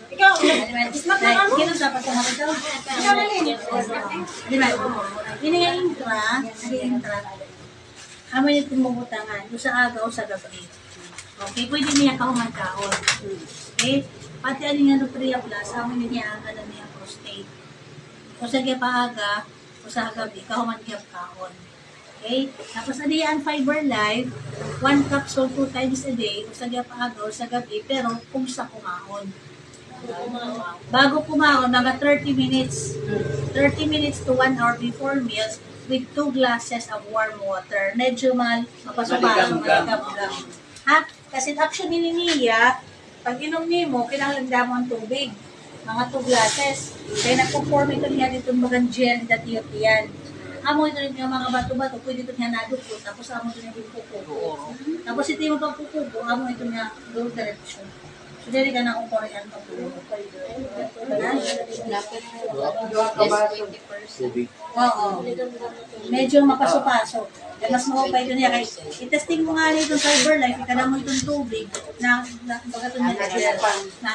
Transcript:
Ikaw, ismak na ano? Kino dapat sa mga daw? Ikaw na rin. Di ba? Ini nga intra, nag-intra. Amo yung tumubutangan, o sa aga o sa gabi. Okay, pwede niya kahumagkaon. Okay? Pati aling nga Nutria Plus, amo niya aga na niya prostate. O sa paaga, o sa gabi, kahumagkap kaon. Okay? Tapos ano yan, Fiber Life, 1 capsule 2 times a day, o sa paaga o sa gabi, pero kung sa kumaon. Bago kumaon, mga 30 minutes. 30 minutes to 1 hour before meals with 2 glasses of warm water. Medyo mapasok-pasok, maligam-gam. Ha? Kasi action ni niya, pag inom niyo mo, kinahanglan mo ang tubig. Mga 2 glasses. Kaya nagpo-form ito niya dito mga gel dati yan. Amo ito rin yung mga bato-bato, pwede ito niya nadukot, tapos amo ito niya yung pupupo. Tapos ito yung pagpupupo, amo ito niya go direction. So, dili ka na kung korean pagpupupo. Oo. Medyo mapasok-pasok. Mas mahupay ito niya. I-testing mo nga rin itong Fiber Life, ikala mo itong tubig na baga ito niya na